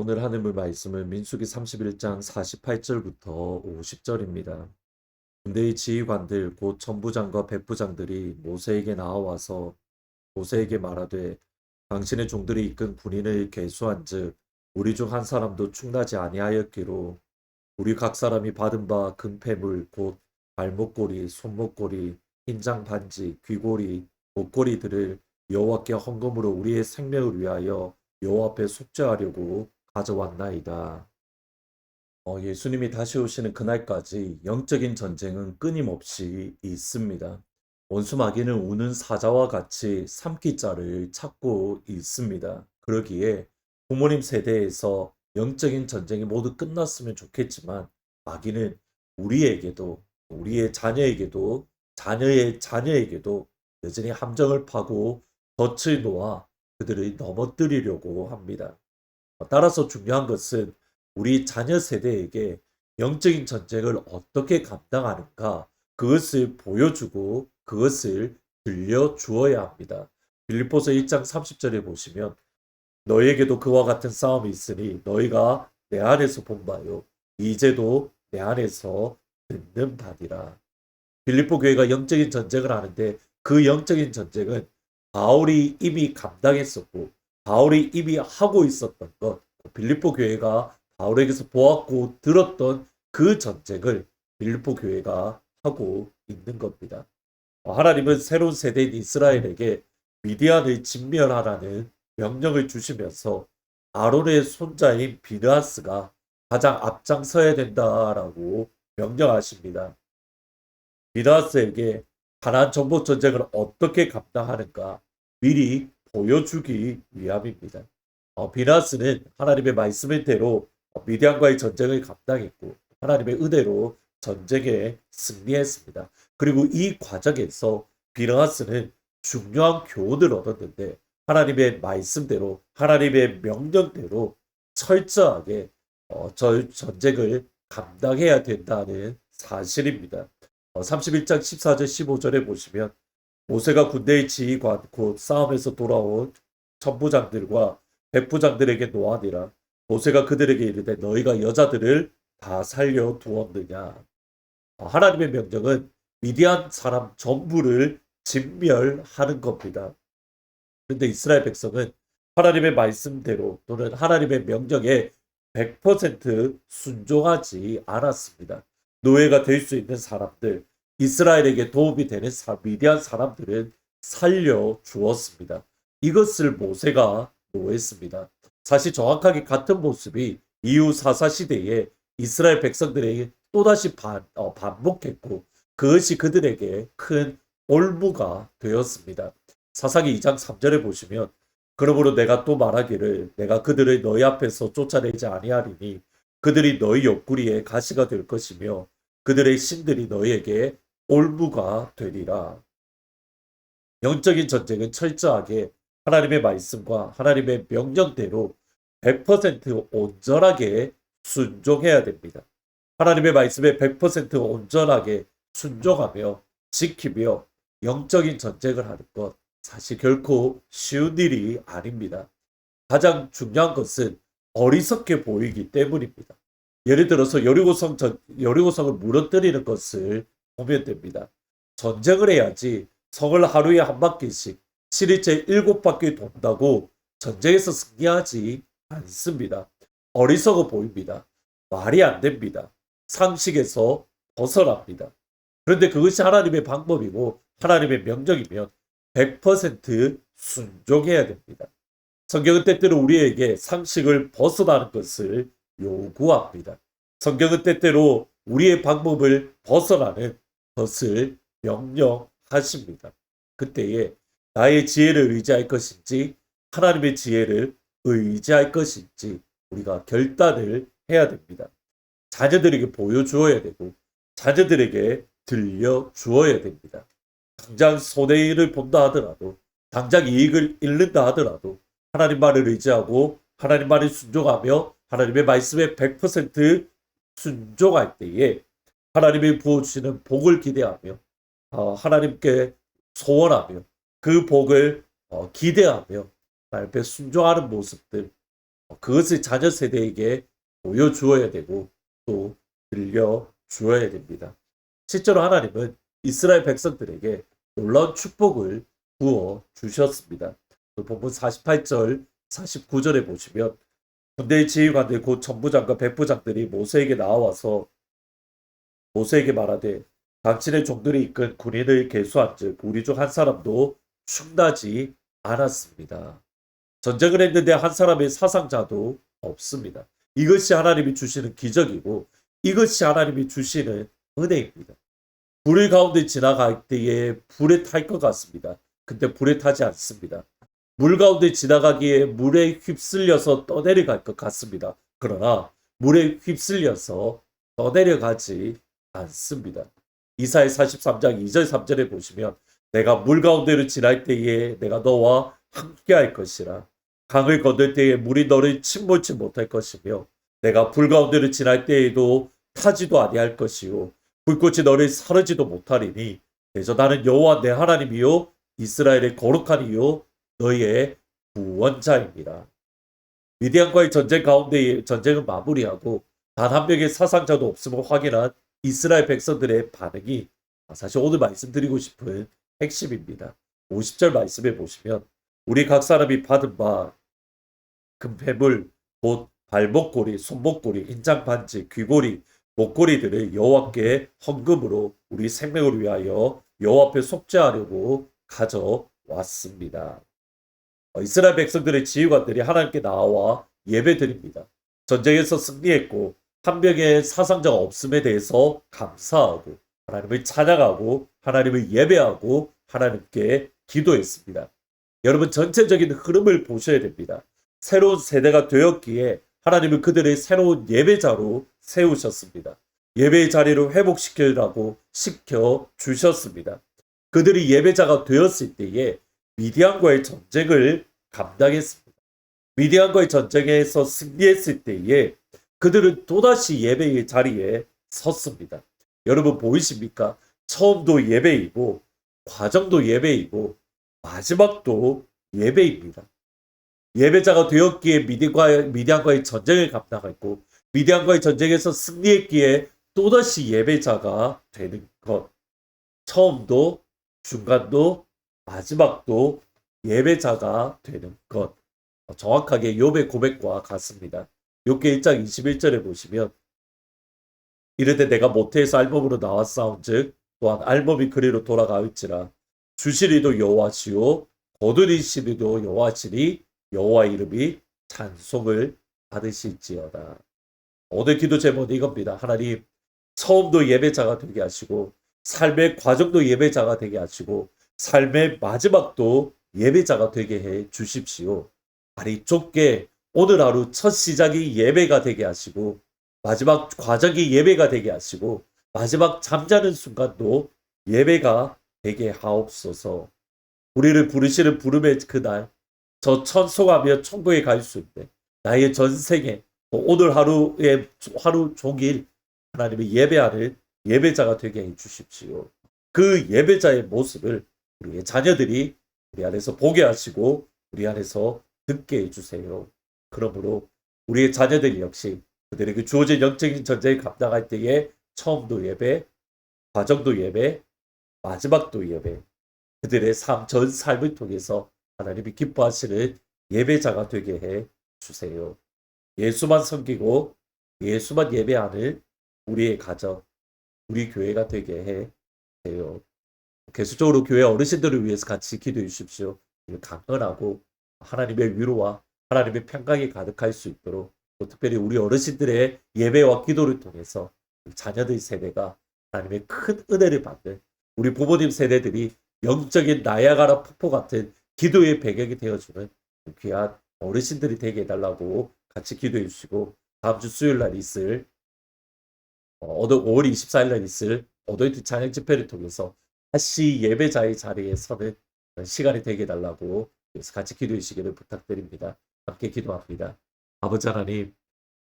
오늘 하늘 말씀은 민수기 31장 48절부터 50절입니다. 군대의 지휘관들 곧 천부장과 백부장들이 모세에게 나와서 모세에게 말하되 당신의 종들이 이끈 군인을 계수한즉 우리 중 한 사람도 충나지 아니하였기로 우리 각 사람이 받은 바 금패물 곧 발목고리, 손목고리, 흰장 반지, 귀고리, 목고리들을 여호와께 헌금으로 우리의 생명을 위하여 여호와 앞에 속죄하려고 가져왔나이다. 예수님이 다시 오시는 그날까지 영적인 전쟁은 끊임없이 있습니다. 원수 마귀는 우는 사자와 같이 삼키자를 찾고 있습니다. 그러기에 부모님 세대에서 영적인 전쟁이 모두 끝났으면 좋겠지만 마귀는 우리에게도 우리의 자녀에게도 자녀의 자녀에게도 여전히 함정을 파고 덫을 놓아 그들을 넘어뜨리려고 합니다. 따라서 중요한 것은 우리 자녀 세대에게 영적인 전쟁을 어떻게 감당하는가 그것을 보여주고 그것을 들려주어야 합니다. 빌립보서 1장 30절에 보시면 너희에게도 그와 같은 싸움이 있으니 너희가 내 안에서 본 바요 이제도 내 안에서 듣는 바니라. 빌립보 교회가 영적인 전쟁을 하는데 그 영적인 전쟁은 바울이 이미 감당했었고 바울이 이미 하고 있었던 것, 빌립보 교회가 바울에게서 보았고 들었던 그 전쟁을 빌립보 교회가 하고 있는 겁니다. 하나님은 새로운 세대인 이스라엘에게 미디안을 진멸하라는 명령을 주시면서 아론의 손자인 비느하스가 가장 앞장서야 된다라고 명령하십니다. 비느하스에게 가나안 정복 전쟁을 어떻게 감당하는가 미리 보여주기 위함입니다. 비느하스는 하나님의 말씀대로 미디안과의 전쟁을 감당했고 하나님의 은혜로 전쟁에 승리했습니다. 그리고 이 과정에서 비느하스는 중요한 교훈을 얻었는데 하나님의 말씀대로 하나님의 명령대로 철저하게 전쟁을 감당해야 된다는 사실입니다. 31장 14절 15절에 보시면 모세가 군대의 지휘관 곧 싸움에서 돌아온 천부장들과 백부장들에게 노하니라. 모세가 그들에게 이르되 너희가 여자들을 다 살려 두었느냐. 하나님의 명령은 미디안 사람 전부를 진멸하는 겁니다. 그런데 이스라엘 백성은 하나님의 말씀대로 또는 하나님의 명령에 100% 순종하지 않았습니다. 노예가 될 수 있는 사람들, 이스라엘에게 도움이 되는 미디안 사람들은 살려 주었습니다. 이것을 모세가 노했습니다. 사실 정확하게 같은 모습이 이후 사사 시대에 이스라엘 백성들에게 또다시 반복했고 그것이 그들에게 큰 올무가 되었습니다. 사사기 2장 3절에 보시면 그러므로 내가 또 말하기를 내가 그들을 너희 앞에서 쫓아내지 아니하리니 그들이 너희 옆구리에 가시가 될 것이며 그들의 신들이 너희에게 올무가 되리라. 영적인 전쟁은 철저하게 하나님의 말씀과 하나님의 명령대로 100% 온전하게 순종해야 됩니다. 하나님의 말씀에 100% 온전하게 순종하며 지키며 영적인 전쟁을 하는 것 사실 결코 쉬운 일이 아닙니다. 가장 중요한 것은 어리석게 보이기 때문입니다. 예를 들어서 여리고성을 무너뜨리는 것을 보면 됩니다. 전쟁을 해야지 성을 하루에 한 바퀴씩 7일째 7바퀴 돈다고 전쟁에서 승리하지 않습니다. 어리석어 보입니다. 말이 안 됩니다. 상식에서 벗어납니다. 그런데 그것이 하나님의 방법이고 하나님의 명령이면 100% 순종해야 됩니다. 성경은 때때로 우리에게 상식을 벗어나는 것을 요구합니다. 성경은 때때로 우리의 방법을 벗어나는 것을 명령하십니다. 그때에 나의 지혜를 의지할 것인지 하나님의 지혜를 의지할 것인지 우리가 결단을 해야 됩니다. 자녀들에게 보여주어야 되고 자녀들에게 들려주어야 됩니다. 당장 손해를 본다 하더라도 당장 이익을 잃는다 하더라도 하나님 말을 의지하고 하나님 말을 순종하며 하나님의 말씀에 100% 순종할 때에 하나님이 부어주시는 복을 기대하며 하나님께 소원하며 그 복을 기대하며 하나님께 순종하는 모습들 그것을 자녀 세대에게 보여주어야 되고 또 들려주어야 됩니다. 실제로 하나님은 이스라엘 백성들에게 놀라운 축복을 부어 주셨습니다. 본문 48절, 49절에 보시면 군대의 지휘관들 곧 천부장과 백부장들이 모세에게 나와서 모세에게 말하되 당신의 종들이 이끈 군인을 계수한즉 우리 중 한 사람도 충나지 않았습니다. 전쟁을 했는데 한 사람의 사상자도 없습니다. 이것이 하나님이 주시는 기적이고 이것이 하나님이 주시는 은혜입니다. 불 가운데 지나갈 때에 불에 탈 것 같습니다. 근데 불에 타지 않습니다. 물 가운데 지나가기에 물에 휩쓸려서 떠내려갈 것 같습니다. 그러나 물에 휩쓸려서 떠내려가지 않습니다. 이사야 43장 2절 3절에 보시면 내가 물 가운데로 지날 때에 내가 너와 함께할 것이라. 강을 건널 때에 물이 너를 침몰치 못할 것이며 내가 불 가운데로 지날 때에도 타지도 아니할 것이요 불꽃이 너를 사르지도 못하리니 대저 나는 여호와 내 하나님이요 이스라엘의 거룩한 이요 너희의 구원자입니다. 미디안과의 전쟁 가운데 전쟁을 마무리하고 단 한 명의 사상자도 없음을 확인한 이스라엘 백성들의 반응이 사실 오늘 말씀드리고 싶은 핵심입니다. 50절 말씀에 보시면 우리 각 사람이 받은 바 금폐물 곧 발목고리, 손목고리, 인장 반지, 귀고리, 목고리들을 여호와께 헌금으로 우리 생명을 위하여 여호와 앞에 속죄하려고 가져왔습니다. 이스라엘 백성들의 지휘관들이 하나님께 나와 예배드립니다. 전쟁에서 승리했고 한 명의 사상자가 없음에 대해서 감사하고 하나님을 찬양하고 하나님을 예배하고 하나님께 기도했습니다. 여러분 전체적인 흐름을 보셔야 됩니다. 새로운 세대가 되었기에 하나님은 그들의 새로운 예배자로 세우셨습니다. 예배의 자리를 회복시키라고 시켜주셨습니다. 그들이 예배자가 되었을 때에 미디안과의 전쟁을 감당했습니다. 미디안과의 전쟁에서 승리했을 때에 그들은 또다시 예배의 자리에 섰습니다. 여러분 보이십니까? 처음도 예배이고 과정도 예배이고 마지막도 예배입니다. 예배자가 되었기에 미디안과의 전쟁을 감당했고 미디안과의 전쟁에서 승리했기에 또다시 예배자가 되는 것. 처음도 중간도 마지막도 예배자가 되는 것. 정확하게 욥의 고백과 같습니다. 욥기 1장 21절에 보시면 이르되 내가 모태에서 알몸으로 나왔사온즉 또한 알몸이 그리로 돌아가을지라 주시리도 여호와시요 거두리시리도 여호와시니 여호와 이름이 찬송을 받으실지어다. 오늘 기도 제목은 이겁니다. 하나님 처음도 예배자가 되게 하시고 삶의 과정도 예배자가 되게 하시고 삶의 마지막도 예배자가 되게 해 주십시오. 아니 좁게 오늘 하루 첫 시작이 예배가 되게 하시고 마지막 과정이 예배가 되게 하시고 마지막 잠자는 순간도 예배가 되게 하옵소서. 우리를 부르시는 부름의 그날 저 천송하며 천국에 갈 수 있는 나의 전생에 오늘 하루의 하루 종일 하나님의 예배하는 예배자가 되게 해 주십시오. 그 예배자의 모습을 우리의 자녀들이 우리 안에서 보게 하시고 우리 안에서 듣게 해주세요. 그러므로 우리의 자녀들 역시 그들에게 주어진 영적인 전쟁을 감당할 때에 처음도 예배, 과정도 예배, 마지막도 예배, 그들의 전 삶을 통해서 하나님이 기뻐하시는 예배자가 되게 해 주세요. 예수만 섬기고 예수만 예배하는 우리의 가정, 우리 교회가 되게 해 주세요. 계속적으로 교회 어르신들을 위해서 같이 기도해 주십시오. 강건하고 하나님의 위로와 하나님의 평강이 가득할 수 있도록 또 특별히 우리 어르신들의 예배와 기도를 통해서 자녀들 세대가 하나님의 큰 은혜를 받는 우리 부모님 세대들이 영적인 나야가라 폭포 같은 기도의 배경이 되어주는 귀한 어르신들이 되게 해달라고 같이 기도해 주시고 다음 주 수요일 날 있을 5월 24일 날 있을 어도이트 찬양 집회를 통해서 다시 예배자의 자리에 서는 시간이 되게 해달라고 같이 기도해 주시기를 부탁드립니다. 함께 기도합니다. 아버지 하나님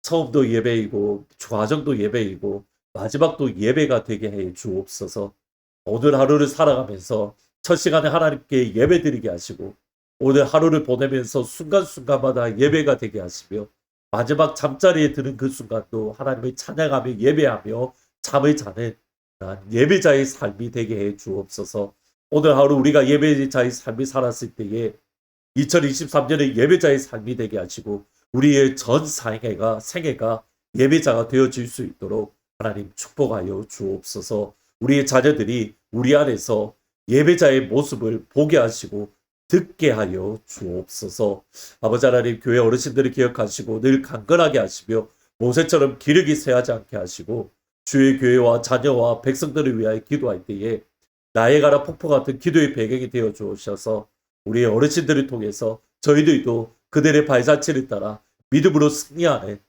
처음도 예배이고 과정도 예배이고 마지막도 예배가 되게 해 주옵소서. 오늘 하루를 살아가면서 첫 시간에 하나님께 예배드리게 하시고 오늘 하루를 보내면서 순간순간마다 예배가 되게 하시며 마지막 잠자리에 드는 그 순간도 하나님을 찬양하며 예배하며 잠을 자는 예배자의 삶이 되게 해 주옵소서. 오늘 하루 우리가 예배자의 삶을 살았을 때에 2023년에 예배자의 삶이 되게 하시고 우리의 전 생애가 예배자가 되어질 수 있도록 하나님 축복하여 주옵소서. 우리의 자녀들이 우리 안에서 예배자의 모습을 보게 하시고 듣게 하여 주옵소서. 아버지 하나님, 교회 어르신들을 기억하시고 늘 강건하게 하시며 모세처럼 기력이 쇠하지 않게 하시고 주의 교회와 자녀와 백성들을 위하여 기도할 때에 나에가라 폭포 같은 기도의 배경이 되어 주셔서 우리의 어르신들을 통해서 저희들도 그들의 발자취를 따라 믿음으로 승리하는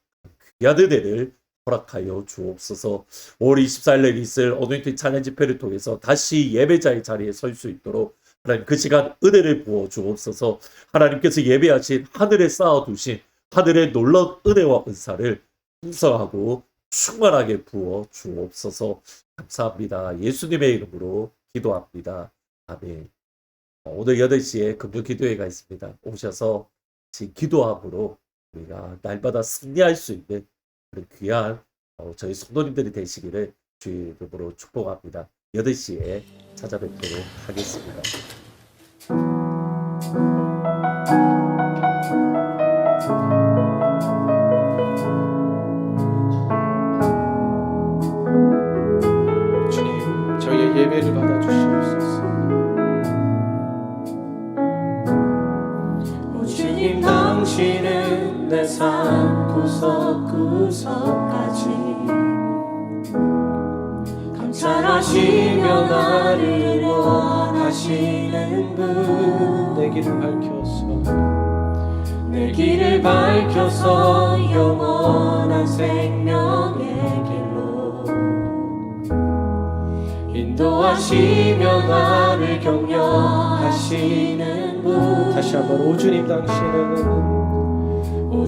귀한 은혜를 허락하여 주옵소서. 5월 24일에 있을 어노인팅 찬양 집회를 통해서 다시 예배자의 자리에 설 수 있도록 하나님 그 시간 은혜를 부어 주옵소서. 하나님께서 예배하신 하늘에 쌓아두신 하늘의 놀라운 은혜와 은사를 풍성하고 충만하게 부어 주옵소서. 감사합니다. 예수님의 이름으로 기도합니다. 아멘. 오늘 8시에 금요기도회가 있습니다. 오셔서 기도함으로 우리가 날마다 승리할 수 있는 그런 귀한 저희 성도님들이 되시기를 주의 이름으로 축복합니다. 8시에 찾아뵙도록 하겠습니다. 주님, 저희의 예배를 받아주시옵소서. 오 주님, 당신은 내 삶 구석구석까지 감찰하시며 나를 원하시는 분, 내 길을 밝혀서 영원한 생명의 길로 인도하시며 나를 격려하시는 분. 다시 한번 오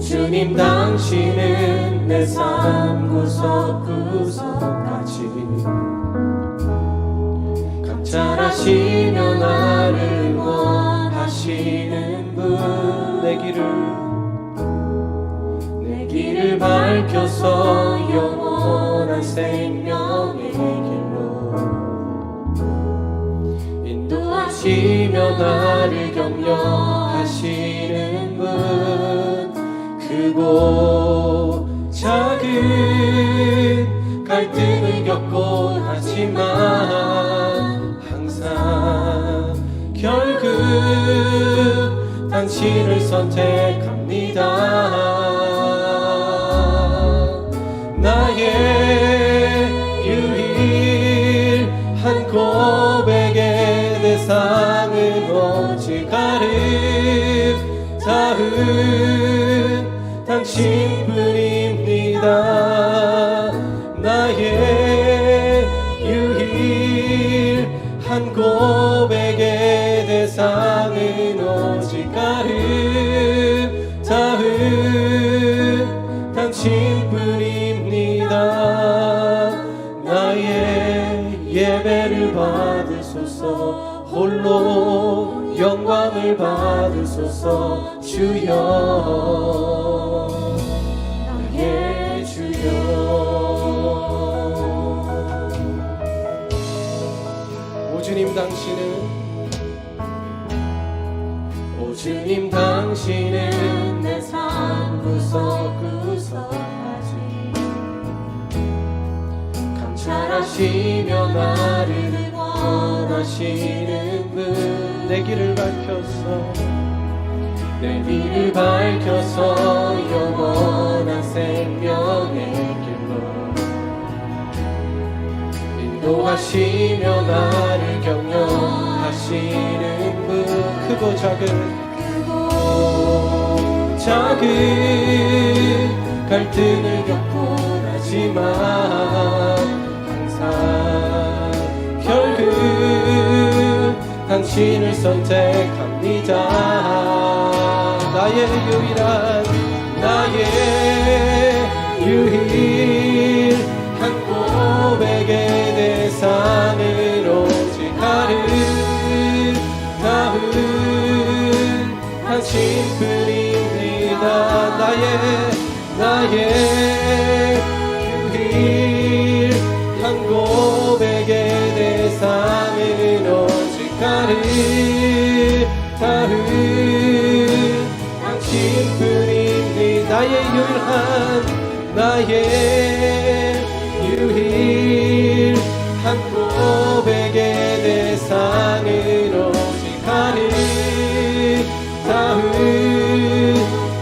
주님, 당신은 내 삶 구석구석까지 감찰하시며 나를 원하시는 분, 내 길을 밝혀서 영원한 생명의 길로 인도하시며 나를 격려하시는 분. 크고 작은 갈등을 겪곤 하지만 항상 결국 당신을 선택합니다. 나의 유일한 고백의 대상은 오직 아름다운 당신뿐입니다. 나의 유일한 고백의 대상은 오직 아름다운 당신뿐입니다. 나의 예배를 받으소서. 홀로 영광을 받으소서. 주여, 나의 주여. 오 주님, 당신은 내 삶 구석구석까지 감찰하시며 나를 원하시는 분. 내 길을 밝혀서 영원한 생명의 길로 인도하시며 나를 격려하시는 분. 크고 작은 갈등을 겪곤 하지만 항상 결국 당신을 선택합니다. 나의 유일한 고백의 대상은 오직 아름다운 나의 유일한 고백의 대상은 오직 나를 닿은 당신뿐이니 나의 유일한 고백의 대상은 오직 나를 닿은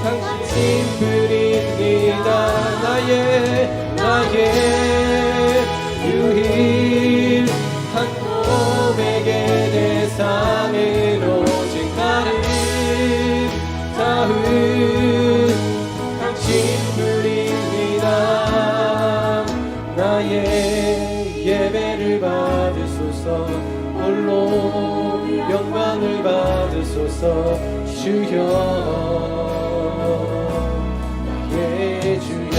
당신뿐입니다. 나의 유일한 고백의 대상은 오직 나를 닿은 당신뿐입니다. 나의 예배를 받으소서 홀로 영광을 받으소서 주여 나의 주여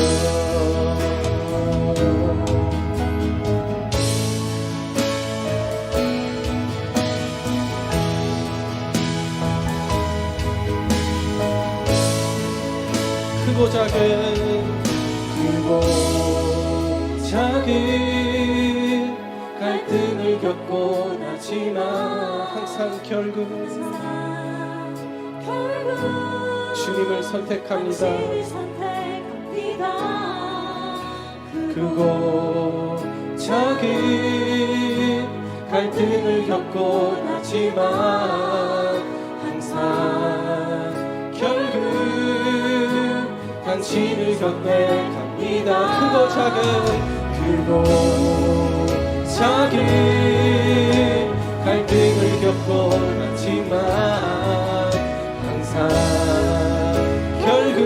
크고 작은 갈등을 겪곤 하지만 항상 결국 주님을 선택합니다. 크고 작은 갈등을 겪곤 하지만 항상 결국 당신을 선택합니다. 크고 작은 갈등을 겪곤 하지만 항상 결국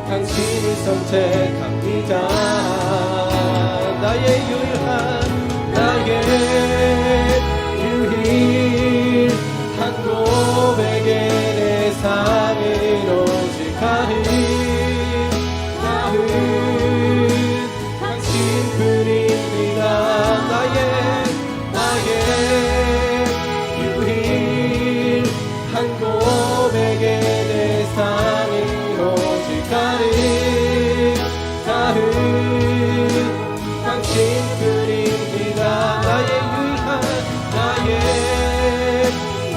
당신을 선택합니다. 나의 유일한 고백의 대상은 오직 나를 닿은 당신뿐입니다. 나의 유일한 고백의 대상은 오직 나를 닿은 당신뿐입니다. 나의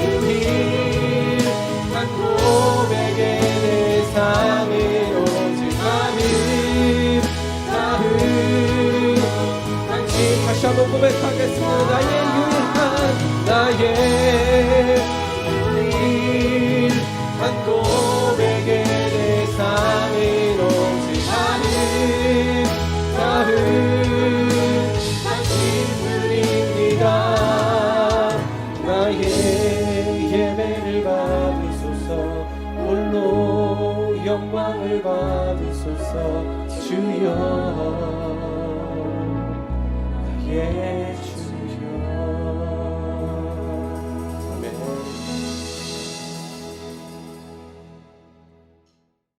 유일한 고백의 대상은 오직 나를 닿은 당신. 다시 한번 고백하겠습니다. 나의 유일한 고백의 대상은 오직 나를 닿은 당신뿐입니다. 나의 예배를 받으소서 홀로 영광을 받으소서 주여 나의 주